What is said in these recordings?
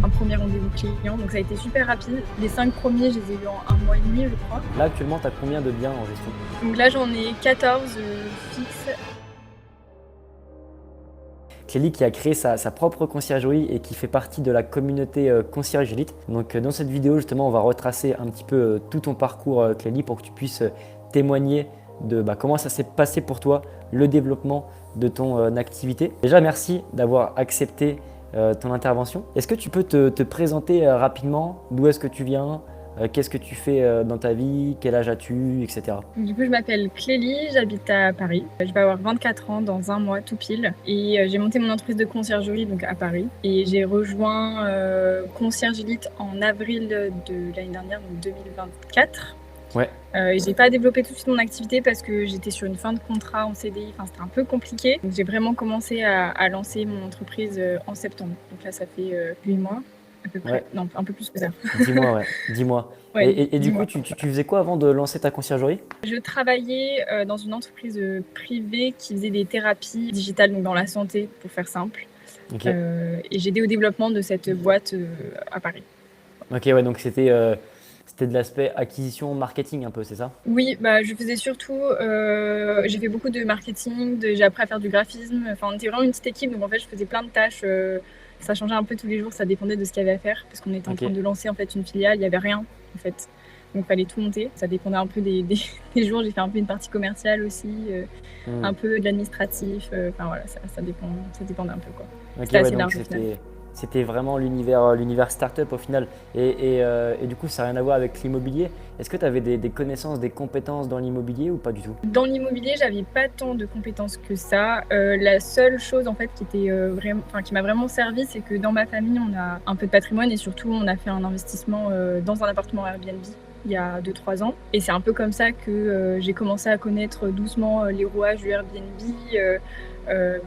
un premier rendez-vous client, donc ça a été super rapide. Les 5 premiers, je les ai eus en 1 mois et demi, je crois. Là, actuellement, tu as combien de biens en gestion? Donc là, j'en ai 14 fixes. Clélie qui a créé sa propre conciergerie et qui fait partie de la communauté Concierge Elite. Donc dans cette vidéo, justement, on va retracer un petit peu tout ton parcours, Clélie, pour que tu puisses témoigner de comment ça s'est passé pour toi, le développement de ton activité. Déjà, merci d'avoir accepté ton intervention. Est-ce que tu peux te présenter rapidement? D'où est-ce que tu viens? Qu'est-ce que tu fais dans ta vie? Quel âge as-tu, etc. Du coup, je m'appelle Clélie, j'habite à Paris. Je vais avoir 24 ans dans un mois tout pile. Et j'ai monté mon entreprise de conciergerie donc à Paris. Et j'ai rejoint Concierge Elite en avril de l'année dernière, donc 2024. Ouais. Et j'ai pas développé tout de suite mon activité parce que j'étais sur une fin de contrat en CDI, enfin c'était un peu compliqué. Donc j'ai vraiment commencé à lancer mon entreprise en septembre. Donc là ça fait 8 mois à peu près, Ouais. non un peu plus que ça. 10 mois, ouais. 10 mois. Ouais, Et du 10 coup, mois. tu faisais quoi avant de lancer ta conciergerie? Je travaillais dans une entreprise privée qui faisait des thérapies digitales, donc dans la santé pour faire simple. Ok. Et j'ai aidé au développement de cette boîte à Paris. Ok, ouais, donc c'était de l'aspect acquisition, marketing un peu, c'est ça? Oui, je faisais surtout, j'ai fait beaucoup de marketing, j'ai appris à faire du graphisme. Enfin, on était vraiment une petite équipe, donc en fait, je faisais plein de tâches. Ça changeait un peu tous les jours, ça dépendait de ce qu'il y avait à faire, parce qu'on était en Ok. train de lancer en fait une filiale, il n'y avait rien en fait. Donc il fallait tout monter. Ça dépendait un peu des jours. J'ai fait un peu une partie commerciale aussi, un peu de l'administratif. Enfin voilà, ça dépendait un peu quoi. Ok, C'était ouais, assez donc large au final. c'était vraiment l'univers startup au final. Et du coup, ça n'a rien à voir avec l'immobilier. Est-ce que tu avais des connaissances, des compétences dans l'immobilier ou pas du tout? Dans l'immobilier, j'avais pas tant de compétences que ça. La seule chose en fait qui était qui m'a vraiment servi, c'est que dans ma famille, on a un peu de patrimoine et surtout, on a fait un investissement dans un appartement Airbnb il y a 2-3 ans. Et c'est un peu comme ça que j'ai commencé à connaître doucement les rouages du Airbnb,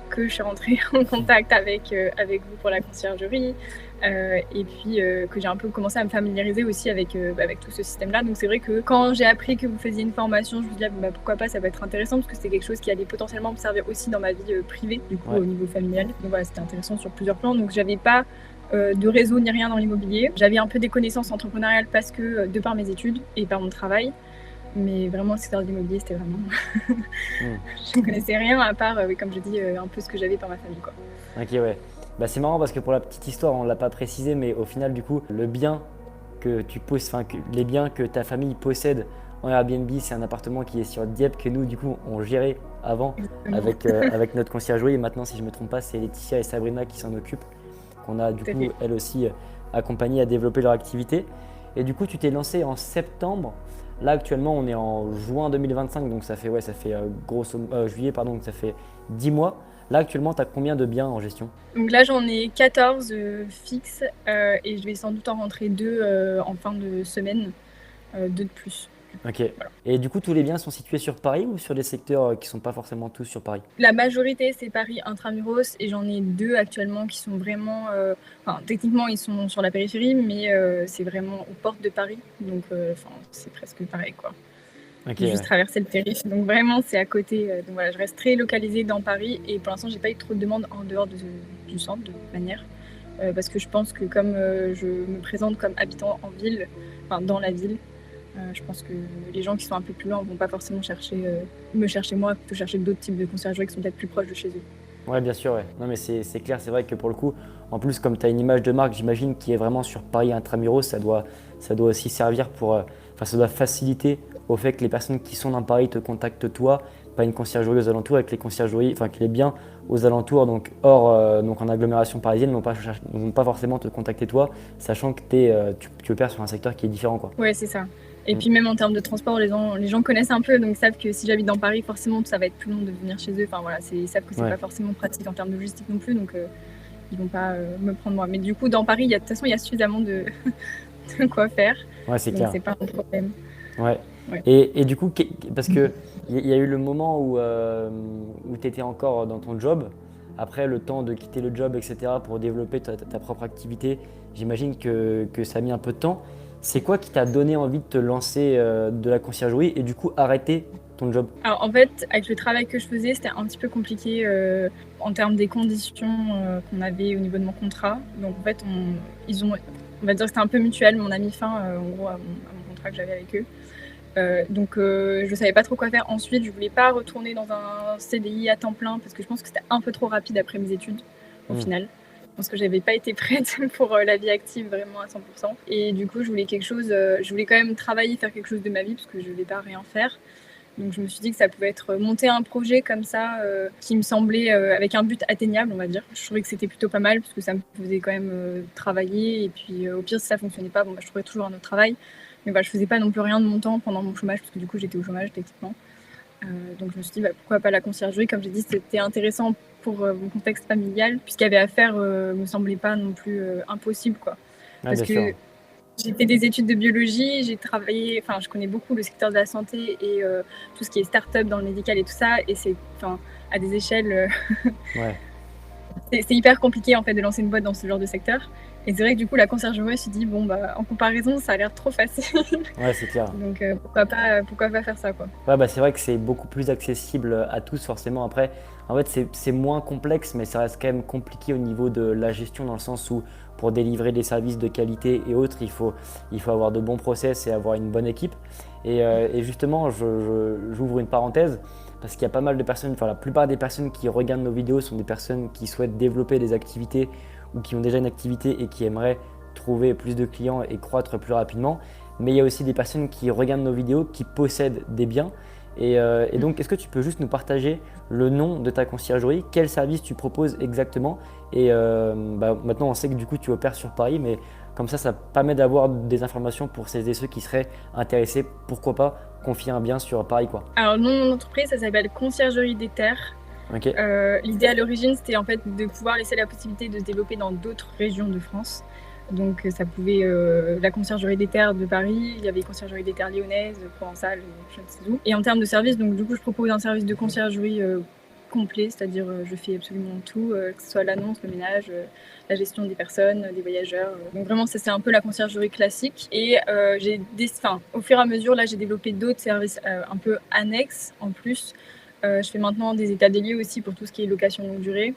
que je suis rentrée en contact avec vous pour la conciergerie. Et puis que j'ai un peu commencé à me familiariser aussi avec tout ce système-là. Donc c'est vrai que quand j'ai appris que vous faisiez une formation, je me suis dit pourquoi pas, ça peut être intéressant parce que c'était quelque chose qui allait potentiellement me servir aussi dans ma vie privée, du coup au niveau familial. Donc voilà, c'était intéressant sur plusieurs plans. Donc j'avais pas de réseau ni rien dans l'immobilier. J'avais un peu des connaissances entrepreneuriales parce que de par mes études et par mon travail. Mais vraiment, le secteur de l'immobilier, c'était vraiment... Je ne connaissais rien à part, comme je dis, un peu ce que j'avais par ma famille, quoi. Ok, ouais. C'est marrant parce que pour la petite histoire, on ne l'a pas précisé, mais au final, du coup, le bien que tu possèdes, les biens que ta famille possède en Airbnb, c'est un appartement qui est sur Dieppe que nous, du coup, on gérait avant avec notre conciergerie. Et maintenant, si je ne me trompe pas, c'est Laetitia et Sabrina qui s'en occupent, qu'on a du coup, elles aussi, accompagnées à développer leur activité. Et du coup, tu t'es lancé en septembre. Là, actuellement, on est en juin 2025, donc ça fait juillet, pardon, donc ça fait 10 mois. Là, actuellement, tu as combien de biens en gestion? Donc là, j'en ai 14 fixes et je vais sans doute en rentrer 2 en fin de semaine, 2 de plus. Ok. Voilà. Et du coup, tous les biens sont situés sur Paris ou sur des secteurs qui ne sont pas forcément tous sur Paris? La majorité, c'est Paris intramuros et j'en ai 2 actuellement qui sont vraiment... techniquement, ils sont sur la périphérie, mais c'est vraiment aux portes de Paris. Donc, c'est presque pareil, quoi. Okay, J'ai juste traversé le périph', donc vraiment c'est à côté. Donc voilà, je reste très localisée dans Paris et pour l'instant j'ai pas eu trop de demandes en dehors du centre de toute manière, parce que je pense que comme je me présente comme habitant en ville, enfin dans la ville, je pense que les gens qui sont un peu plus loin vont pas forcément me chercher moi, plutôt chercher d'autres types de conciergeries qui sont peut-être plus proches de chez eux. Ouais, bien sûr, ouais. Non, mais c'est clair, c'est vrai que pour le coup, en plus, comme tu as une image de marque, j'imagine, qui est vraiment sur Paris intramuros, ça doit aussi servir pour. Ça doit faciliter au fait que les personnes qui sont dans Paris te contactent toi, pas une conciergerie aux alentours, avec les conciergeries, que les biens aux alentours, donc donc en agglomération parisienne, ne vont pas forcément te contacter toi, sachant que tu opères sur un secteur qui est différent, quoi. Ouais, c'est ça. Et puis même en termes de transport, les gens connaissent un peu, donc ils savent que si j'habite dans Paris, forcément ça va être plus long de venir chez eux. Enfin voilà, ils savent que c'est pas forcément pratique en termes de logistique non plus, donc ils vont pas me prendre moi. Mais du coup, dans Paris, de toute façon, il y a suffisamment de quoi faire. Ouais, c'est clair. Donc c'est pas un problème. Ouais. Et du coup, parce qu'il y a eu le moment où tu étais encore dans ton job, après le temps de quitter le job, etc., pour développer ta propre activité, j'imagine que ça a mis un peu de temps. C'est quoi qui t'a donné envie de te lancer de la conciergerie et du coup arrêter ton job? Alors en fait, avec le travail que je faisais, c'était un petit peu compliqué en termes des conditions qu'on avait au niveau de mon contrat. Donc en fait, on va dire que c'était un peu mutuel. On a mis fin en gros à mon contrat que j'avais avec eux. Donc je savais pas trop quoi faire ensuite. Je voulais pas retourner dans un CDI à temps plein parce que je pense que c'était un peu trop rapide après mes études au final. Je pense que j'avais pas été prête pour la vie active vraiment à 100%. Et du coup, je voulais quelque chose, je voulais quand même travailler, faire quelque chose de ma vie parce que je voulais pas rien faire. Donc je me suis dit que ça pouvait être monter un projet comme ça qui me semblait avec un but atteignable, on va dire. Je trouvais que c'était plutôt pas mal parce que ça me faisait quand même travailler. Et puis au pire, si ça fonctionnait pas, bon, bah, je trouverais toujours un autre travail. Mais bah, je faisais pas non plus rien de mon temps pendant mon chômage parce que du coup j'étais au chômage techniquement. Donc je me suis dit bah, pourquoi pas la conciergerie. Comme j'ai dit, c'était intéressant pour mon contexte familial puisqu'il y avait à faire me semblait pas non plus impossible quoi. Ouais, Parce bien que sûr. j'ai fait des études de biologie, j'ai travaillé, enfin je connais beaucoup le secteur de la santé et tout ce qui est start-up dans le médical et tout ça, et c'est, enfin, à des échelles, Ouais. c'est hyper compliqué en fait de lancer une boîte dans ce genre de secteur. Et c'est vrai que du coup la conciergerie, je me suis dit bon bah en comparaison ça a l'air trop facile, Ouais, c'est clair. donc pourquoi pas faire ça quoi. Ouais, bah, c'est vrai que c'est beaucoup plus accessible à tous forcément. Après, en fait, c'est moins complexe, mais ça reste quand même compliqué au niveau de la gestion dans le sens où pour délivrer des services de qualité et autres, il faut avoir de bons process et avoir une bonne équipe. Et justement, j'ouvre une parenthèse parce qu'il y a pas mal de personnes, enfin la plupart des personnes qui regardent nos vidéos sont des personnes qui souhaitent développer des activités ou qui ont déjà une activité et qui aimeraient trouver plus de clients et croître plus rapidement. Mais il y a aussi des personnes qui regardent nos vidéos, qui possèdent des biens. Et donc, est-ce que tu peux juste nous partager le nom de ta conciergerie, quel service tu proposes exactement? Et bah, maintenant, on sait que du coup, tu opères sur Paris, mais comme ça permet d'avoir des informations pour celles et ceux qui seraient intéressés, pourquoi pas, confier un bien sur Paris, quoi. Alors le nom de mon entreprise, ça s'appelle Conciergerie des Terres. Ok, L'idée à l'origine, c'était en fait de pouvoir laisser la possibilité de se développer dans d'autres régions de France. Donc ça pouvait, la conciergerie des terres de Paris, il y avait les conciergeries des terres lyonnaises, provençales, je ne sais où. Et en termes de services, donc du coup je propose un service de conciergerie complet, c'est-à-dire je fais absolument tout, que ce soit l'annonce, le ménage, la gestion des personnes, des voyageurs. Donc vraiment ça c'est un peu la conciergerie classique. Et au fur et à mesure là j'ai développé d'autres services un peu annexes en plus. Je fais maintenant des états des lieux aussi pour tout ce qui est location longue durée,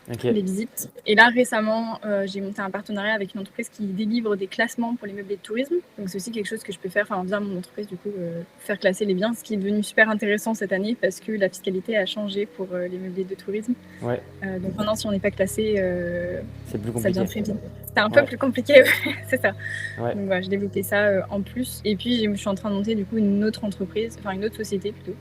ok. les visites. Et là, récemment, j'ai monté un partenariat avec une entreprise qui délivre des classements pour les meublés de tourisme. Donc, c'est aussi quelque chose que je peux faire, enfin, via mon entreprise, du coup, faire classer les biens, ce qui est devenu super intéressant cette année parce que la fiscalité a changé pour les meublés de tourisme. Ouais, Donc, maintenant, si on n'est pas classé, c'est plus ça devient compliqué. très vite. C'était un peu Ouais, plus compliqué, c'est ça. ouais, Donc, voilà, j'ai développé ça en plus. Et puis, je suis en train de monter, du coup, une autre entreprise, enfin, une autre société plutôt.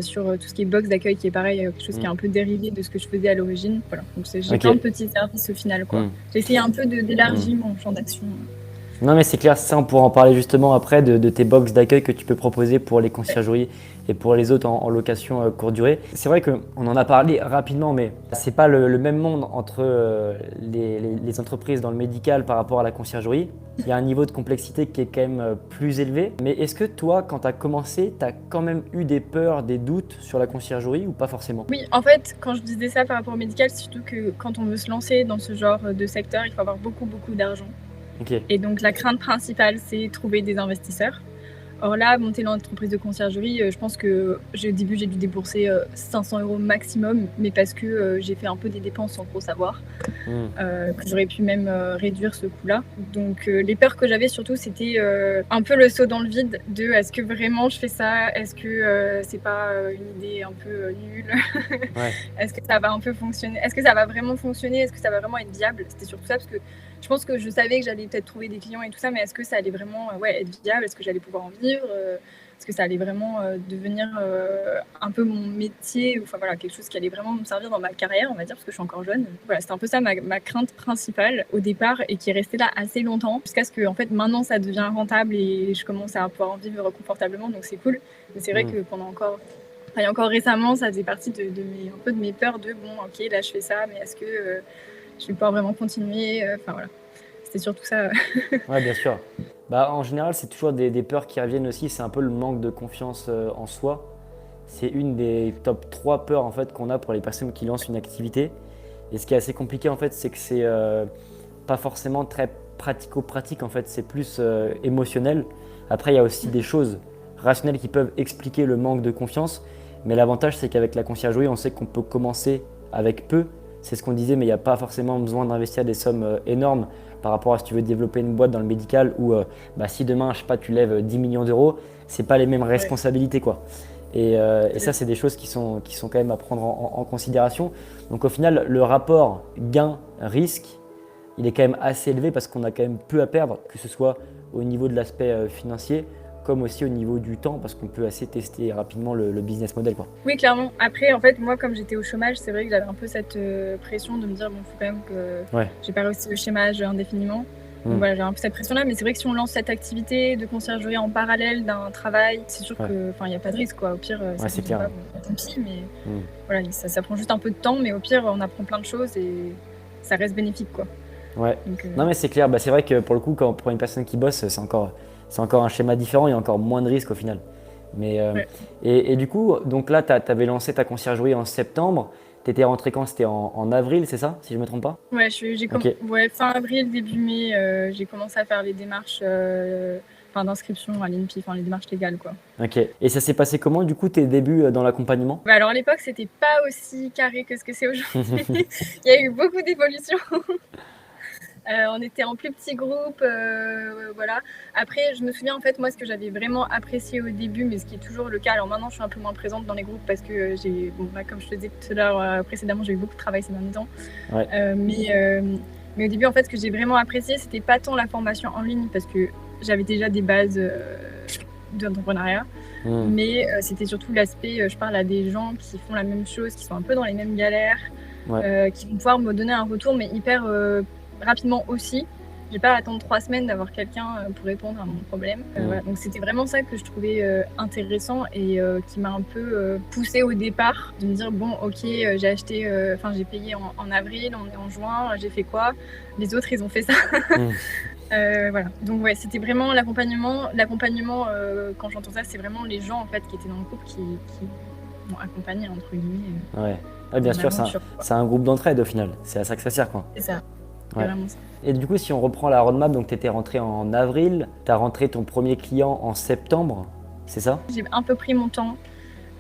Sur tout ce qui est box d'accueil, qui est pareil, quelque chose qui est un peu dérivé de ce que je faisais à l'origine. Voilà. Donc j'ai ok. plein de petits services au final, quoi. J'ai essayé un peu d'élargir mon champ d'action. Non, mais c'est clair, ça, on pourra en parler justement après de tes box d'accueil que tu peux proposer pour les conciergeries et pour les autres en location courte durée. C'est vrai qu'on en a parlé rapidement, mais c'est pas le même monde entre les entreprises dans le médical par rapport à la conciergerie. Il y a un niveau de complexité qui est quand même plus élevé. Mais est-ce que toi, quand tu as commencé, tu as quand même eu des peurs, des doutes sur la conciergerie ou pas forcément? Oui, en fait, quand je disais ça par rapport au médical, c'est surtout que quand on veut se lancer dans ce genre de secteur, il faut avoir beaucoup, beaucoup d'argent. Ok, Et donc la crainte principale, c'est trouver des investisseurs. Or là, monter l'entreprise de conciergerie, je pense que au début, j'ai dû débourser 500 € maximum, mais parce que j'ai fait un peu des dépenses sans trop savoir, que j'aurais pu même réduire ce coût-là. Donc les peurs que j'avais surtout, c'était un peu le saut dans le vide de est-ce que vraiment je fais ça? Est-ce que c'est pas une idée un peu nulle? ouais, Est-ce que ça va un peu fonctionner? Est-ce que ça va vraiment fonctionner? Est-ce que ça va vraiment être viable? C'était surtout ça parce que je pense que je savais que j'allais peut-être trouver des clients et tout ça, mais est-ce que ça allait vraiment être viable? Est-ce que j'allais pouvoir en vivre? Est-ce que ça allait vraiment devenir un peu mon métier? Enfin voilà, quelque chose qui allait vraiment me servir dans ma carrière, on va dire, parce que je suis encore jeune. Voilà, c'était un peu ça ma crainte principale au départ et qui est restée là assez longtemps, jusqu'à ce que en fait maintenant ça devient rentable et je commence à pouvoir en vivre confortablement, donc c'est cool. Mais c'est vrai que il y a encore récemment, ça faisait partie un peu de mes peurs de bon, ok, là je fais ça, mais est-ce que je vais pouvoir vraiment continuer? Enfin voilà, c'était surtout ça. ouais, bien sûr. Bah, en général, c'est toujours des peurs qui reviennent aussi. C'est un peu le manque de confiance en soi. C'est une des top 3 peurs en fait, qu'on a pour les personnes qui lancent une activité. Et ce qui est assez compliqué, en fait, c'est que c'est pas forcément très pratico-pratique. En fait, c'est plus émotionnel. Après, il y a aussi des choses rationnelles qui peuvent expliquer le manque de confiance. Mais l'avantage, c'est qu'avec la conciergerie, on sait qu'on peut commencer avec peu. C'est ce qu'on disait, mais il n'y a pas forcément besoin d'investir des sommes énormes par rapport à si tu veux développer une boîte dans le médical où si demain, je sais pas, tu lèves 10 millions d'euros, c'est pas les mêmes responsabilités, quoi. Et ça, c'est des choses qui sont quand même à prendre en considération. Donc au final, le rapport gain-risque, il est quand même assez élevé parce qu'on a quand même peu à perdre, que ce soit au niveau de l'aspect financier, comme aussi au niveau du temps, parce qu'on peut assez tester rapidement le business model, quoi. Oui, clairement. Après, en fait, moi, comme j'étais au chômage, c'est vrai que j'avais un peu cette pression de me dire, bon, faut quand même que j'ai pas réussi le chômage indéfiniment. Donc voilà, j'ai un peu cette pression-là, mais c'est vrai que si on lance cette activité de conciergerie en parallèle d'un travail, c'est sûr que, il n'y a pas de risque, quoi. Au pire, ça c'est ne clair. pas, bon, tant pis, mais voilà, ça prend juste un peu de temps, mais au pire, on apprend plein de choses et ça reste bénéfique, quoi. Ouais. Donc, Non, mais c'est clair. C'est vrai que pour le coup, pour une personne qui bosse, c'est encore un schéma différent. Il y a encore moins de risques au final. Mais, et du coup, donc là, tu avais lancé ta conciergerie en septembre. Tu étais rentré quand? C'était en avril, c'est ça, si je ne me trompe pas? Ouais, Ok. fin avril, début mai, j'ai commencé à faire les démarches d'inscription à l'INPI, les démarches légales, quoi. Ok. Et ça s'est passé comment, du coup, tes débuts dans l'accompagnement? Bah alors à l'époque, c'était pas aussi carré que ce que c'est aujourd'hui. Il y a eu beaucoup d'évolutions. On était en plus petit groupe, voilà. Après, je me souviens, en fait, moi, ce que j'avais vraiment apprécié au début, mais ce qui est toujours le cas, alors maintenant, je suis un peu moins présente dans les groupes parce que comme je te disais tout à l'heure précédemment, j'ai eu beaucoup de travail ces derniers temps. Ouais. Mais au début, en fait, ce que j'ai vraiment apprécié, c'était pas tant la formation en ligne parce que j'avais déjà des bases d'entrepreneuriat, mais c'était surtout l'aspect, je parle à des gens qui font la même chose, qui sont un peu dans les mêmes galères, qui vont pouvoir me donner un retour, mais hyper rapidement aussi. J'ai pas à attendre 3 semaines d'avoir quelqu'un pour répondre à mon problème. Voilà. Donc c'était vraiment ça que je trouvais intéressant et qui m'a un peu poussée au départ de me dire bon ok j'ai acheté, j'ai payé en avril, on est en juin, j'ai fait quoi? Les autres ils ont fait ça. Voilà. Donc ouais, c'était vraiment l'accompagnement. L'accompagnement quand j'entends ça, c'est vraiment les gens en fait qui étaient dans le groupe qui m'ont accompagné entre guillemets. Ouais, bien sûr, c'est un groupe d'entraide au final. C'est à ça que ça sert, quoi. C'est ça. Ouais. Vraiment ça. Et du coup, si on reprend la roadmap, donc tu étais rentré en avril, tu as rentré ton premier client en septembre, c'est ça? J'ai un peu pris mon temps.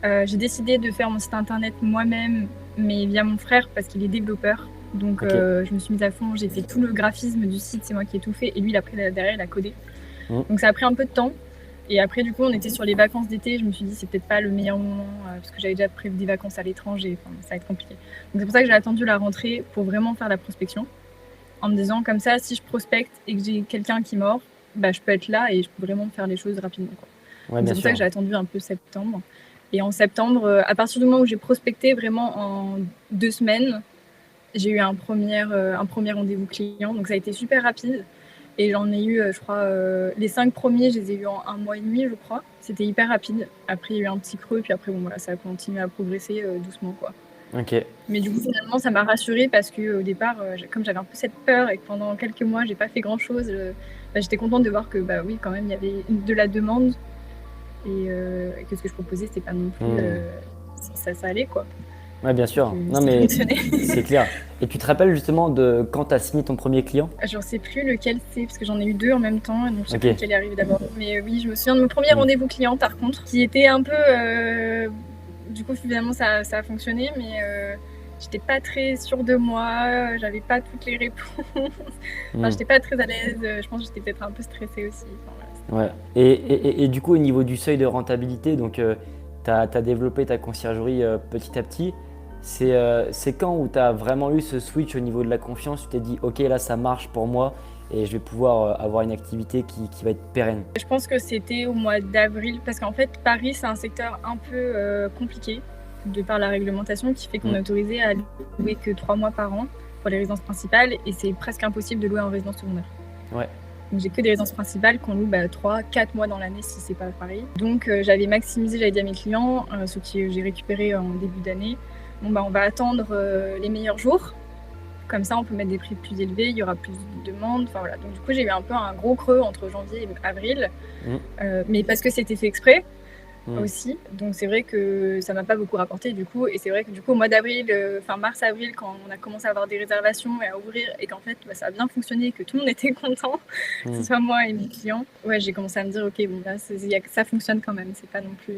J'ai décidé de faire mon site internet moi-même, mais via mon frère parce qu'il est développeur. Donc je me suis mise à fond, j'ai fait tout le graphisme du site, c'est moi qui ai tout fait. Et lui, derrière, il a codé. Donc ça a pris un peu de temps. Et après, du coup, on était sur les vacances d'été. Je me suis dit, c'est peut-être pas le meilleur moment parce que j'avais déjà prévu des vacances à l'étranger. Ça va être compliqué. Donc c'est pour ça que j'ai attendu la rentrée pour vraiment faire la prospection. En me disant, comme ça, si je prospecte et que j'ai quelqu'un qui mord, je peux être là et je peux vraiment faire les choses rapidement, quoi. Ouais, c'est pour ça que j'ai attendu un peu septembre. Et en septembre, à partir du moment où j'ai prospecté vraiment en 2 semaines, j'ai eu un premier rendez-vous client. Donc ça a été super rapide. Et j'en ai eu, je crois, les 5 premiers, je les ai eu en 1 mois et demi, je crois. C'était hyper rapide. Après, il y a eu un petit creux. Puis après, ça a continué à progresser doucement, quoi. Ok. Mais du coup, finalement, ça m'a rassurée parce qu'au départ, comme j'avais un peu cette peur et que pendant quelques mois, j'ai pas fait grand-chose, j'étais contente de voir que, oui, quand même, il y avait de la demande et que ce que je proposais, c'était pas non plus... ça allait, quoi. Ouais, bien sûr. Non, mais c'est clair. Et tu te rappelles justement de quand tu as signé ton premier client? Je ne sais plus lequel c'est, parce que j'en ai eu 2 en même temps, donc je sais plus lequel est arrivé d'abord. Mais oui, je me souviens de mon premier rendez-vous client, par contre, qui était un peu... Du coup, finalement, ça a fonctionné, mais j'étais pas très sûre de moi, j'avais pas toutes les réponses. J'étais pas très à l'aise, je pense que j'étais peut-être un peu stressée aussi. Ouais. Et du coup, au niveau du seuil de rentabilité, donc tu as développé ta conciergerie petit à petit. C'est quand où tu as vraiment eu ce switch au niveau de la confiance, tu t'es dit ok, là ça marche pour moi et je vais pouvoir avoir une activité qui va être pérenne? Je pense que c'était au mois d'avril parce qu'en fait Paris c'est un secteur un peu compliqué de par la réglementation qui fait qu'on est autorisé à louer que 3 mois par an pour les résidences principales et c'est presque impossible de louer en résidence secondaire. Ouais. Donc j'ai que des résidences principales qu'on loue 3-4 mois dans l'année si c'est pas Paris. Donc j'avais maximisé, j'avais dit à mes clients, ceux que j'ai récupérés en début d'année, on va attendre les meilleurs jours. Comme ça, on peut mettre des prix plus élevés, il y aura plus de demande. Enfin, voilà. Donc du coup, j'ai eu un peu un gros creux entre janvier et avril, mais parce que c'était fait exprès. Mm. aussi. Donc c'est vrai que ça m'a pas beaucoup rapporté du coup. Et c'est vrai que du coup au mois d'avril, enfin mars-avril, quand on a commencé à avoir des réservations et à ouvrir et qu'en fait ça a bien fonctionné, que tout le monde était content, que ce Mm. soit moi et mes clients, ouais, j'ai commencé à me dire ok, bon là ça fonctionne quand même, c'est pas non plus.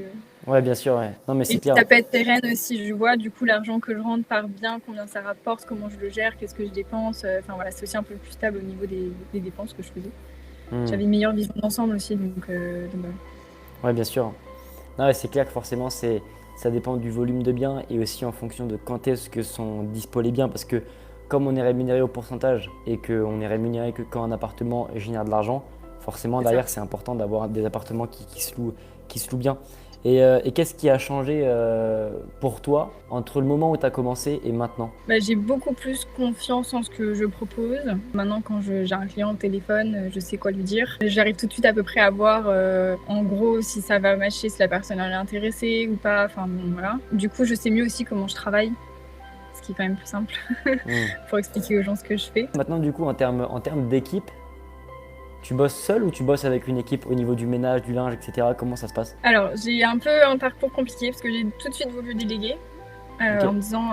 Ouais, bien sûr, ouais. Non, mais Et c'est puis clair. ça peut être pérenne aussi, je vois du coup l'argent que je rentre part bien, combien ça rapporte, comment je le gère, qu'est-ce que je dépense. Enfin voilà, c'est aussi un peu plus stable au niveau des dépenses que je faisais. Mm. J'avais une meilleure vision d'ensemble aussi, donc voilà. Ouais, bien sûr. Non, ouais, c'est clair que forcément, ça dépend du volume de biens et aussi en fonction de quand est-ce que sont dispo les biens. Parce que comme on est rémunéré au pourcentage et qu'on est rémunéré que quand un appartement génère de l'argent, forcément C'est ça. derrière, c'est important d'avoir des appartements qui se louent bien. Et qu'est-ce qui a changé pour toi entre le moment où tu as commencé et maintenant? Bah, j'ai beaucoup plus confiance en ce que je propose. Maintenant, quand j'ai un client au téléphone, je sais quoi lui dire. J'arrive tout de suite à peu près à voir, en gros, si ça va matcher, si la personne elle est intéressée ou pas. Enfin bon, voilà. Du coup, je sais mieux aussi comment je travaille, ce qui est quand même plus simple Hmm. pour expliquer aux gens ce que je fais. Maintenant, du coup, en termes d'équipe, tu bosses seul ou tu bosses avec une équipe au niveau du ménage, du linge, etc. Comment ça se passe? Alors, j'ai un peu un parcours compliqué parce que j'ai tout de suite voulu déléguer Ok. en me disant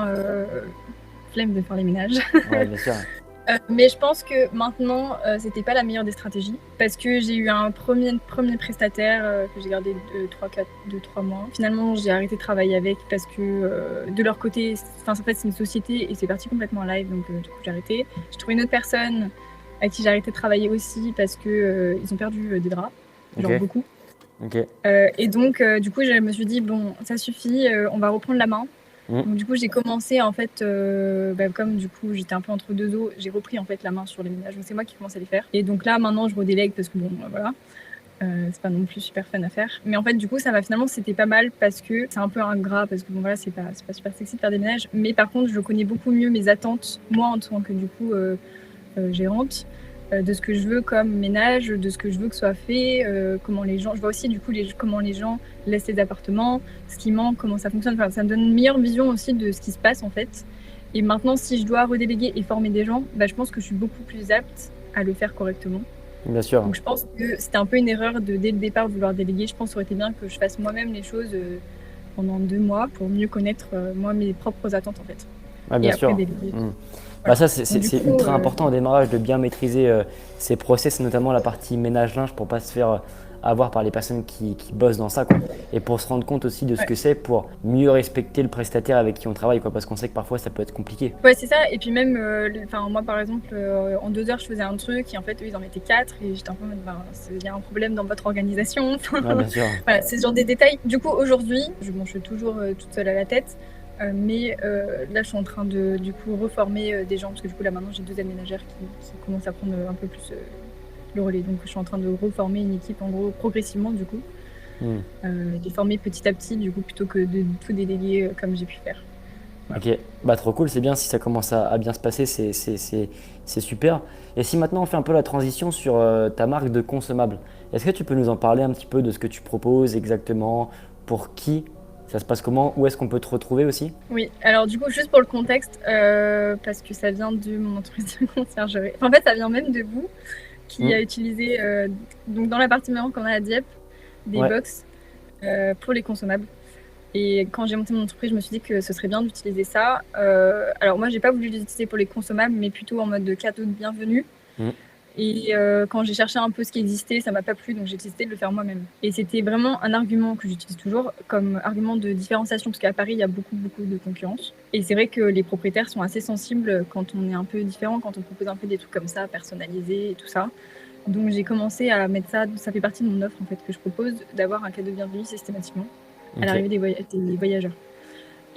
flemme de faire les ménages. Ouais, bien sûr. Mais je pense que maintenant, c'était pas la meilleure des stratégies parce que j'ai eu un premier prestataire que j'ai gardé 2-3 mois. Finalement, j'ai arrêté de travailler avec parce que de leur côté, en fait, c'est une société et c'est parti complètement en live, donc du coup, j'ai arrêté. J'ai trouvé une autre personne à qui j'ai arrêté de travailler aussi parce que ils ont perdu des draps, genre Ok. beaucoup. Ok. Et donc, du coup, je me suis dit, bon, ça suffit, on va reprendre la main. Hmm. Donc, du coup, j'ai commencé, en fait, comme du coup, j'étais un peu entre deux eaux, j'ai repris en fait la main sur les ménages. Donc, c'est moi qui commence à les faire. Et donc là, maintenant, je redélègue parce que bon, voilà, c'est pas non plus super fun à faire. Mais en fait, du coup, ça va finalement, c'était pas mal parce que c'est un peu ingrat, parce que bon, voilà, c'est pas super sexy de faire des ménages. Mais par contre, je connais beaucoup mieux mes attentes, moi, en tant que du coup, gérante, de ce que je veux comme ménage, de ce que je veux que soit fait, comment les gens. Je vois aussi du coup comment les gens laissent les appartements, ce qui manque, comment ça fonctionne. Enfin, ça me donne une meilleure vision aussi de ce qui se passe en fait. Et maintenant, si je dois redéléguer et former des gens, bah, je pense que je suis beaucoup plus apte à le faire correctement. Bien sûr. Donc je pense que c'était un peu une erreur de dès le départ vouloir déléguer. Je pense que ça aurait été bien que je fasse moi-même les choses pendant 2 mois pour mieux connaître moi mes propres attentes en fait. Ouais, Et bien après sûr. déléguer. Hmm. Bah Voilà. ça, c'est Donc c'est- du c'est coup, ultra important au démarrage de bien maîtriser ces process, notamment la partie ménage-linge pour pas se faire avoir par les personnes qui bossent dans ça, quoi. Et pour se rendre compte aussi de ce ouais. que c'est pour mieux respecter le prestataire avec qui on travaille, quoi, parce qu'on sait que parfois ça peut être compliqué. Ouais, c'est ça. Et puis même, moi par exemple, en 2 heures, je faisais un truc et en fait, eux, ils en mettaient 4 et j'étais un peu en mode, ben, il y a un problème dans votre organisation. Enfin, Ouais, bien sûr. voilà, c'est ce genre des détails. Du coup, aujourd'hui, je suis toujours toute seule à la tête, mais là, je suis en train de du coup reformer des gens parce que du coup, là maintenant, j'ai 2 aide-ménagères qui commencent à prendre un peu plus le relais. Donc, je suis en train de reformer une équipe en gros progressivement du coup, Hmm. les former petit à petit du coup plutôt que de tout déléguer comme j'ai pu faire. Voilà. Ok, bah trop cool, c'est bien si ça commence à bien se passer, c'est super. Et si maintenant on fait un peu la transition sur ta marque de consommables, est-ce que tu peux nous en parler un petit peu de ce que tu proposes exactement, pour qui, ça se passe comment, où est-ce qu'on peut te retrouver aussi? Oui, alors du coup, juste pour le contexte, parce que ça vient de mon entreprise de conciergerie. Enfin, en fait, ça vient même de vous, qui Hmm. a utilisé, donc dans l'appartement qu'on a à Dieppe, des Ouais, box pour les consommables. Et quand j'ai monté mon entreprise, je me suis dit que ce serait bien d'utiliser ça. Alors moi, j'ai pas voulu l'utiliser pour les consommables, mais plutôt en mode de cadeau de bienvenue. hmm. Et quand j'ai cherché un peu ce qui existait, ça m'a pas plu, donc j'ai décidé de le faire moi-même. Et c'était vraiment un argument que j'utilise toujours comme argument de différenciation, parce qu'à Paris, il y a beaucoup, beaucoup de concurrence. Et c'est vrai que les propriétaires sont assez sensibles quand on est un peu différent, quand on propose un peu des trucs comme ça, personnalisés et tout ça. Donc j'ai commencé à mettre ça fait partie de mon offre en fait que je propose, d'avoir un cadeau de bienvenue systématiquement à Ok, l'arrivée des voyageurs.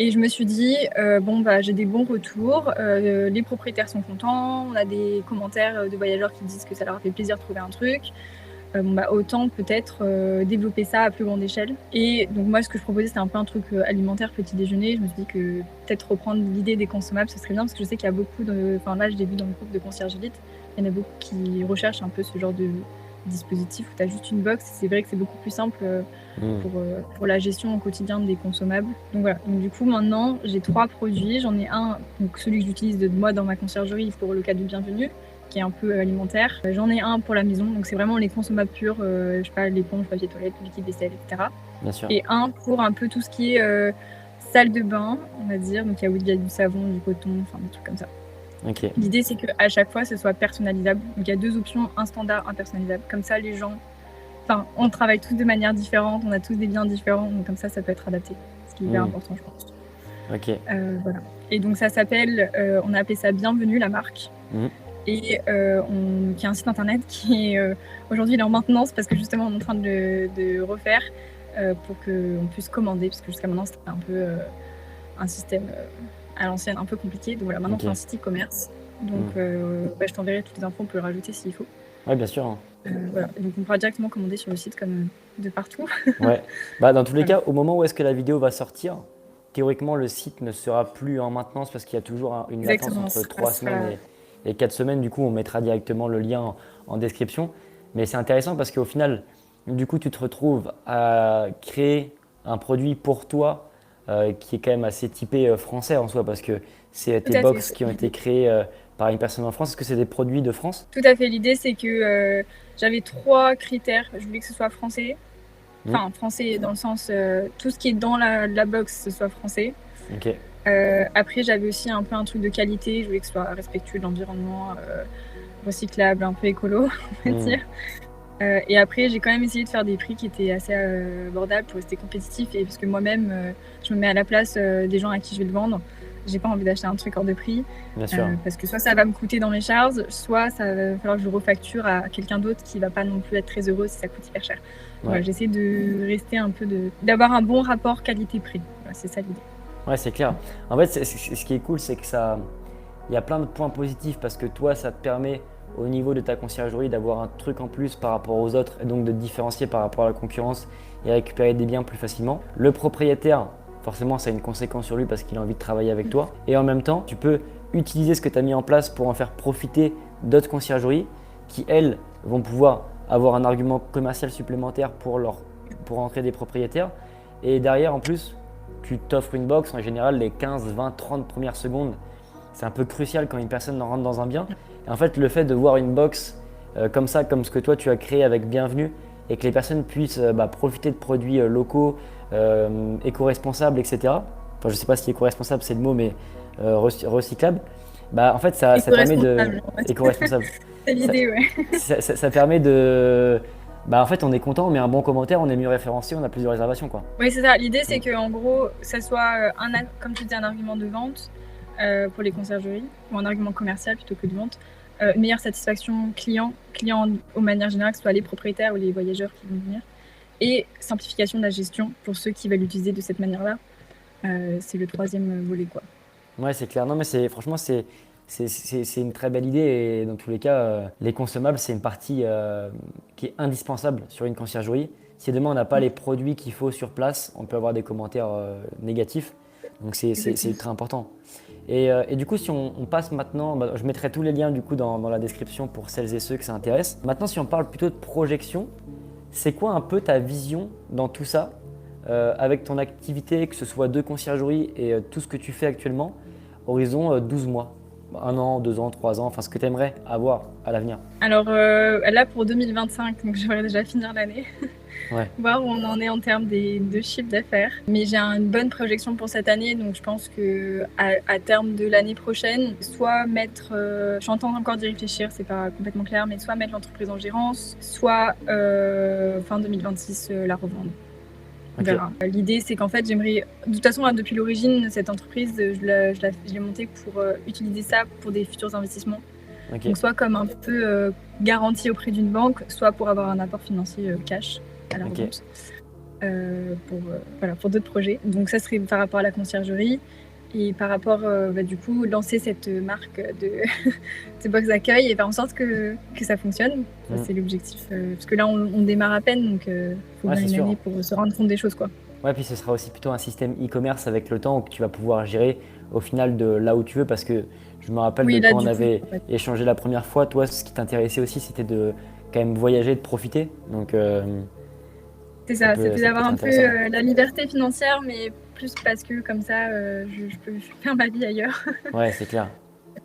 Et je me suis dit, bon, bah, j'ai des bons retours, les propriétaires sont contents, on a des commentaires de voyageurs qui disent que ça leur a fait plaisir de trouver un truc. Bon, bah, autant peut-être développer ça à plus grande échelle. Et donc, moi, ce que je proposais, c'était un peu un truc alimentaire, petit déjeuner. Je me suis dit que peut-être reprendre l'idée des consommables, ce serait bien, parce que je sais qu'il y a beaucoup de. Enfin, là, je l'ai vu dans le groupe de Concierge Elite, il y en a beaucoup qui recherchent un peu ce genre de dispositif où tu as juste une box. C'est vrai que c'est beaucoup plus simple hmm. pour la gestion au quotidien des consommables. Donc voilà, donc du coup maintenant j'ai 3 produits. J'en ai un, donc celui que j'utilise moi dans ma conciergerie pour le cadeau de bienvenue, qui est un peu alimentaire. J'en ai un pour la maison, donc c'est vraiment les consommables purs, je sais pas, l'éponge, papier toilette, liquide vaisselle, etc. Bien sûr. Et un pour un peu tout ce qui est salle de bain, on va dire. Donc il y a du savon, du coton, enfin des trucs comme ça. Ok. L'idée c'est qu'à chaque fois ce soit personnalisable. Donc il y a 2 options, un standard, un personnalisable. Comme ça les gens, enfin on travaille tous de manière différente, on a tous des biens différents, donc comme ça peut être adapté. Ce qui est hyper important je pense. Ok. Voilà. Et donc ça s'appelle, on a appelé ça Bienvenue la marque. Et qui est un site internet qui est aujourd'hui il est en maintenance parce que justement on est en train de refaire pour qu'on puisse commander, parce que jusqu'à maintenant c'était un peu un système à l'ancienne un peu compliqué. Donc voilà, maintenant on fait un site e-commerce. Donc je t'enverrai toutes les infos, on peut le rajouter s'il faut. Ouais, bien sûr. Voilà. Donc on pourra directement commander sur le site comme de partout. Ouais. Bah, dans tous les cas, au moment où est-ce que la vidéo va sortir, théoriquement le site ne sera plus en maintenance parce qu'il y a toujours une latence entre 3 semaines et 4 semaines. Du coup, on mettra directement le lien en description. Mais c'est intéressant parce qu'au final, du coup, tu te retrouves à créer un produit pour toi qui est quand même assez typé français en soi parce que c'est tes box qui ont été créées par une personne en France. Est-ce que c'est des produits de France? Tout à fait. L'idée, c'est que j'avais 3 critères. Je voulais que ce soit français. Enfin, français dans le sens, tout ce qui est dans la box, ce soit français. Ok. Après, j'avais aussi un peu un truc de qualité. Je voulais que ce soit respectueux de l'environnement, recyclable, un peu écolo, on va dire. Et après, j'ai quand même essayé de faire des prix qui étaient assez abordables pour rester compétitif. Et parce que moi-même, je me mets à la place des gens à qui je vais le vendre. J'ai pas envie d'acheter un truc hors de prix. Bien sûr. Parce que soit ça va me coûter dans mes charges, soit ça va falloir que je refacture à quelqu'un d'autre qui va pas non plus être très heureux si ça coûte hyper cher. Voilà, j'essaie de rester un peu d'avoir un bon rapport qualité-prix. Voilà, c'est ça l'idée. Ouais, c'est clair. En fait, ce qui est cool, c'est que il y a plein de points positifs parce que toi, ça te permet au niveau de ta conciergerie d'avoir un truc en plus par rapport aux autres et donc de te différencier par rapport à la concurrence et récupérer des biens plus facilement. Le propriétaire, forcément, ça a une conséquence sur lui parce qu'il a envie de travailler avec toi. Et en même temps, tu peux utiliser ce que tu as mis en place pour en faire profiter d'autres conciergeries qui, elles, vont pouvoir avoir un argument commercial supplémentaire pour entrer des propriétaires. Et derrière, en plus, tu t'offres une box. En général, les 15, 20, 30 premières secondes, c'est un peu crucial quand une personne rentre dans un bien. Et en fait, le fait de voir une box comme ça, comme ce que toi tu as créé avec Bienvenue, et que les personnes puissent profiter de produits locaux, éco-responsables, etc. Enfin, je ne sais pas si éco-responsable c'est le mot, mais recyclable. En fait, ça permet de… Éco-responsable. C'est l'idée, ouais. Ça permet de… en fait, on est content, on met un bon commentaire, on est mieux référencé, on a plus de réservations, quoi. Oui, c'est ça. L'idée, c'est qu'en gros, ça soit, comme tu dis, un argument de vente pour les conciergeries, ou un argument commercial plutôt que de vente. Meilleure satisfaction client aux manières générales, que ce soit les propriétaires ou les voyageurs qui vont venir. Et simplification de la gestion pour ceux qui veulent l'utiliser de cette manière-là. C'est le 3e volet, quoi. Ouais, c'est clair. Non, mais franchement, c'est une très belle idée et dans tous les cas, les consommables, c'est une partie qui est indispensable sur une conciergerie. Si demain on n'a pas les produits qu'il faut sur place, on peut avoir des commentaires négatifs. Donc c'est ultra important. Et du coup, si on passe maintenant, je mettrai tous les liens du coup dans la description pour celles et ceux que ça intéresse. Maintenant, si on parle plutôt de projection, c'est quoi un peu ta vision dans tout ça avec ton activité, que ce soit de conciergerie et tout ce que tu fais actuellement, horizon 12 mois? 1 an, 2 ans, 3 ans, enfin ce que tu aimerais avoir à l'avenir. Alors là pour 2025, donc j'aimerais déjà finir l'année, voir où on en est en termes de chiffre d'affaires. Mais j'ai une bonne projection pour cette année, donc je pense qu'à terme de l'année prochaine, soit mettre, je suis en train encore d'y réfléchir, c'est pas complètement clair, mais soit mettre l'entreprise en gérance, soit fin 2026 la revendre. On verra. L'idée, c'est qu'en fait, j'aimerais. De toute façon, depuis l'origine, cette entreprise, je l'ai montée pour utiliser ça pour des futurs investissements. Donc, soit comme un peu garantie auprès d'une banque, soit pour avoir un apport financier cash à la revente pour d'autres projets. Donc, ça serait par rapport à la conciergerie. Et par rapport, du coup, lancer cette marque de box d'accueil et faire en sorte que ça fonctionne. Ça, c'est l'objectif. Parce que là, on démarre à peine, donc il faut bien une année pour se rendre compte des choses, quoi. Ouais, puis ce sera aussi plutôt un système e-commerce avec le temps où tu vas pouvoir gérer au final de là où tu veux. Parce que je me rappelle de quand on avait échangé la première fois, toi, ce qui t'intéressait aussi, c'était de quand même voyager, de profiter. Donc, c'est ça, c'était d'avoir un peu la liberté financière, mais plus parce que comme ça, je peux faire ma vie ailleurs. Ouais, c'est clair.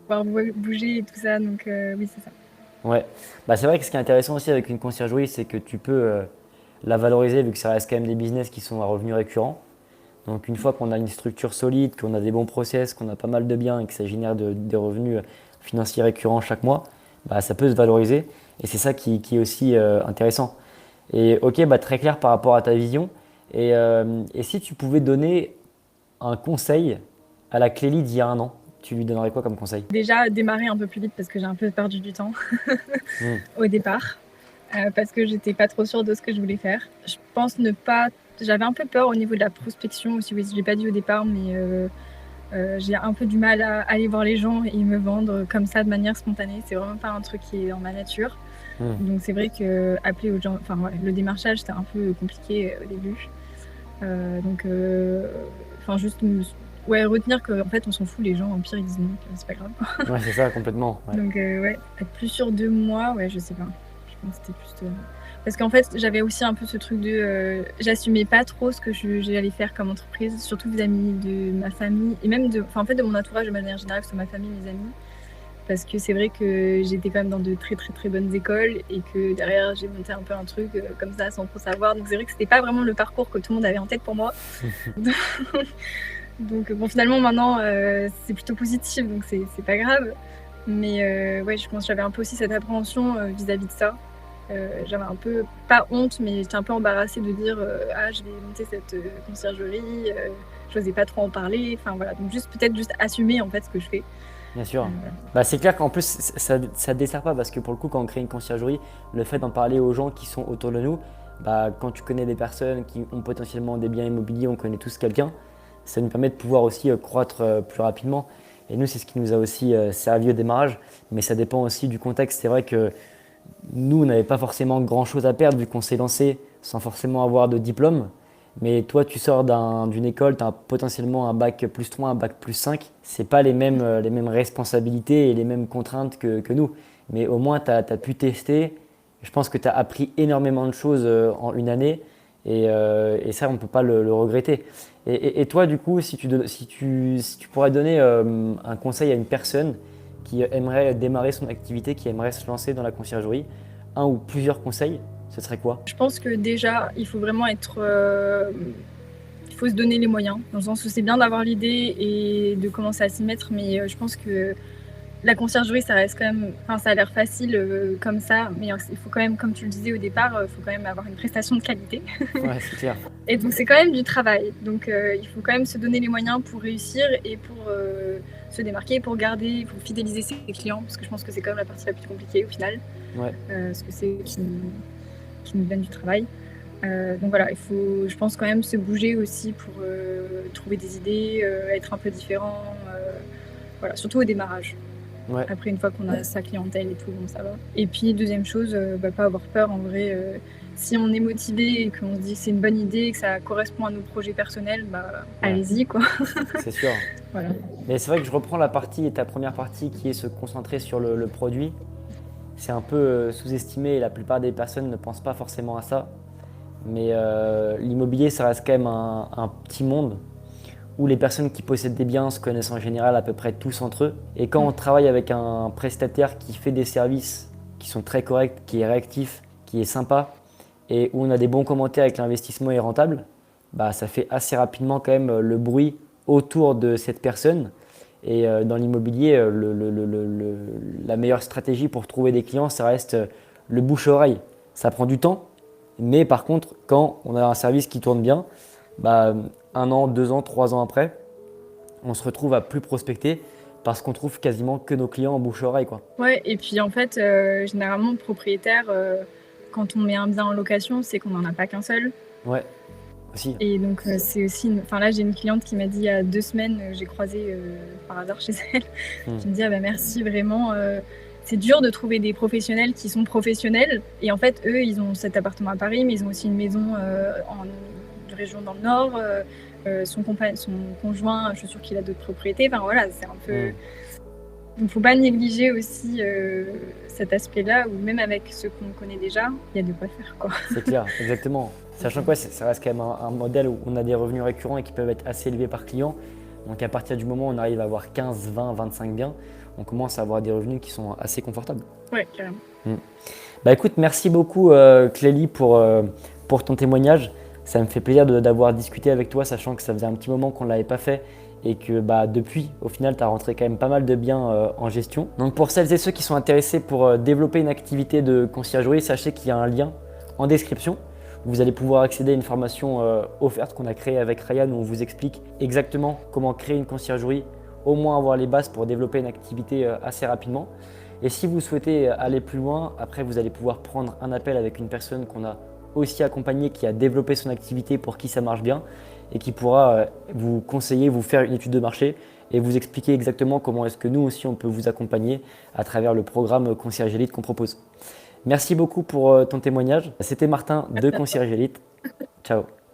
pouvoir bouger et tout ça. Donc oui, c'est ça. Ouais, bah, c'est vrai que ce qui est intéressant aussi avec une conciergerie, c'est que tu peux la valoriser vu que ça reste quand même des business qui sont à revenus récurrents. Donc une fois qu'on a une structure solide, qu'on a des bons process, qu'on a pas mal de biens et que ça génère des revenus financiers récurrents chaque mois, bah, ça peut se valoriser et c'est ça qui est aussi intéressant. Et ok, bah, très clair par rapport à ta vision. Et si tu pouvais donner un conseil à la Clélie d'il y a un an, tu lui donnerais quoi comme conseil? Déjà, démarrer un peu plus vite parce que j'ai un peu perdu du temps Hmm. au départ, parce que j'étais pas trop sûre de ce que je voulais faire. Je pense ne pas. J'avais un peu peur au niveau de la prospection aussi, oui, je l'ai pas dit au départ, mais j'ai un peu du mal à aller voir les gens et me vendre comme ça de manière spontanée. C'est vraiment pas un truc qui est dans ma nature. Hmm. Donc c'est vrai que appeler aux gens, enfin ouais, le démarchage c'était un peu compliqué au début. Donc enfin juste ouais, retenir qu'en fait on s'en fout, les gens au pire ils disent non, c'est pas grave. Ouais, c'est ça, complètement. Ouais. Donc ouais, être plus sûr de moi, ouais, je sais pas. Je pense que c'était plus parce qu'en fait j'avais aussi un peu ce truc de j'assumais pas trop ce que j'allais faire comme entreprise, surtout vis-à-vis de ma famille et même en fait de mon entourage de manière générale, que ce soit ma famille, mes amis. Parce que c'est vrai que j'étais quand même dans de très très très bonnes écoles et que derrière j'ai monté un peu un truc comme ça sans trop savoir. Donc c'est vrai que c'était pas vraiment le parcours que tout le monde avait en tête pour moi. Donc bon, finalement maintenant c'est plutôt positif, donc c'est pas grave. Mais ouais, je pense que j'avais un peu aussi cette appréhension vis-à-vis de ça. J'avais un peu, pas honte, mais j'étais un peu embarrassée de dire ah, je vais monter cette conciergerie, je n'osais pas trop en parler. Enfin voilà, donc peut-être juste assumer en fait ce que je fais. Bien sûr. Voilà. Bah, c'est clair qu'en plus, ça ne dessert pas parce que pour le coup, quand on crée une conciergerie, le fait d'en parler aux gens qui sont autour de nous, bah, quand tu connais des personnes qui ont potentiellement des biens immobiliers, on connaît tous quelqu'un, ça nous permet de pouvoir aussi croître plus rapidement. Et nous, c'est ce qui nous a aussi servi au démarrage, mais ça dépend aussi du contexte. C'est vrai que nous, on n'avait pas forcément grand-chose à perdre vu qu'on s'est lancé sans forcément avoir de diplôme. Mais toi, tu sors d'une école, tu as potentiellement un bac plus 3, un bac plus 5. Ce pas les mêmes responsabilités et les mêmes contraintes que nous. Mais au moins, tu as pu tester. Je pense que tu as appris énormément de choses en une année. Et ça, on ne peut pas le regretter. Et toi, du coup, si tu pourrais donner un conseil à une personne qui aimerait démarrer son activité, qui aimerait se lancer dans la conciergerie, un ou plusieurs conseils, ce serait quoi? Je pense que déjà, il faut vraiment être. Il faut se donner les moyens, dans le sens où c'est bien d'avoir l'idée et de commencer à s'y mettre, mais je pense que la conciergerie, ça reste quand même. Enfin, ça a l'air facile comme ça, mais il faut quand même, comme tu le disais au départ, il faut quand même avoir une prestation de qualité. Ouais, c'est clair. Et donc, c'est quand même du travail. Donc, il faut quand même se donner les moyens pour réussir et pour se démarquer, pour garder, il faut fidéliser ses clients, parce que je pense que c'est quand même la partie la plus compliquée au final, Ouais. parce que c'est eux qui nous donnent du travail. Donc voilà, il faut, je pense, quand même se bouger aussi pour trouver des idées, être un peu différent. Voilà, surtout au démarrage. Ouais. Après, une fois qu'on a sa clientèle et tout, bon, ça va. Et puis, deuxième chose, pas avoir peur en vrai. Si on est motivé et qu'on se dit que c'est une bonne idée, que ça correspond à nos projets personnels, Ouais. allez-y quoi. C'est sûr. Voilà. Mais c'est vrai que je reprends ta première partie qui est se concentrer sur le produit. C'est un peu sous-estimé et la plupart des personnes ne pensent pas forcément à ça. Mais l'immobilier, ça reste quand même un petit monde où les personnes qui possèdent des biens se connaissent en général à peu près tous entre eux. Et quand on travaille avec un prestataire qui fait des services qui sont très corrects, qui est réactif, qui est sympa, et où on a des bons commentaires et que l'investissement est rentable, bah, ça fait assez rapidement quand même le bruit autour de cette personne. Et dans l'immobilier, la meilleure stratégie pour trouver des clients, ça reste le bouche-oreille. Ça prend du temps, mais par contre, quand on a un service qui tourne bien, bah, 1 an, 2 ans, 3 ans après, on se retrouve à plus prospecter parce qu'on trouve quasiment que nos clients en bouche-oreille, quoi. Ouais, et puis en fait, généralement, le propriétaire, quand on met un bien en location, c'est qu'on n'en a pas qu'un seul. Ouais, aussi. Et donc, c'est aussi. Enfin, là, j'ai une cliente qui m'a dit il y a 2 semaines, j'ai croisé par hasard chez elle, qui me dit ah bah merci vraiment. C'est dur de trouver des professionnels qui sont professionnels. Et en fait, eux, ils ont cet appartement à Paris, mais ils ont aussi une maison en région dans le Nord. Son conjoint, je suis sûre qu'il a d'autres propriétés. Enfin voilà, c'est un peu. Il ne faut pas négliger aussi cet aspect-là, où même avec ceux qu'on connaît déjà, il y a de quoi faire, quoi. C'est clair, exactement. Sachant que ça reste quand même un modèle où on a des revenus récurrents et qui peuvent être assez élevés par client. Donc à partir du moment où on arrive à avoir 15, 20, 25 biens, on commence à avoir des revenus qui sont assez confortables. Ouais, carrément. Bah écoute, merci beaucoup Clélie pour ton témoignage. Ça me fait plaisir d'avoir discuté avec toi, sachant que ça faisait un petit moment qu'on ne l'avait pas fait et que bah, depuis, au final, tu as rentré quand même pas mal de biens en gestion. Donc pour celles et ceux qui sont intéressés pour développer une activité de conciergerie, sachez qu'il y a un lien en description. Vous allez pouvoir accéder à une formation offerte qu'on a créée avec Ryan où on vous explique exactement comment créer une conciergerie, au moins avoir les bases pour développer une activité assez rapidement. Et si vous souhaitez aller plus loin, après vous allez pouvoir prendre un appel avec une personne qu'on a aussi accompagnée qui a développé son activité pour qui ça marche bien et qui pourra vous conseiller, vous faire une étude de marché et vous expliquer exactement comment est-ce que nous aussi on peut vous accompagner à travers le programme Concierge Elite qu'on propose. Merci beaucoup pour ton témoignage. C'était Martin de Concierge Elite. Ciao.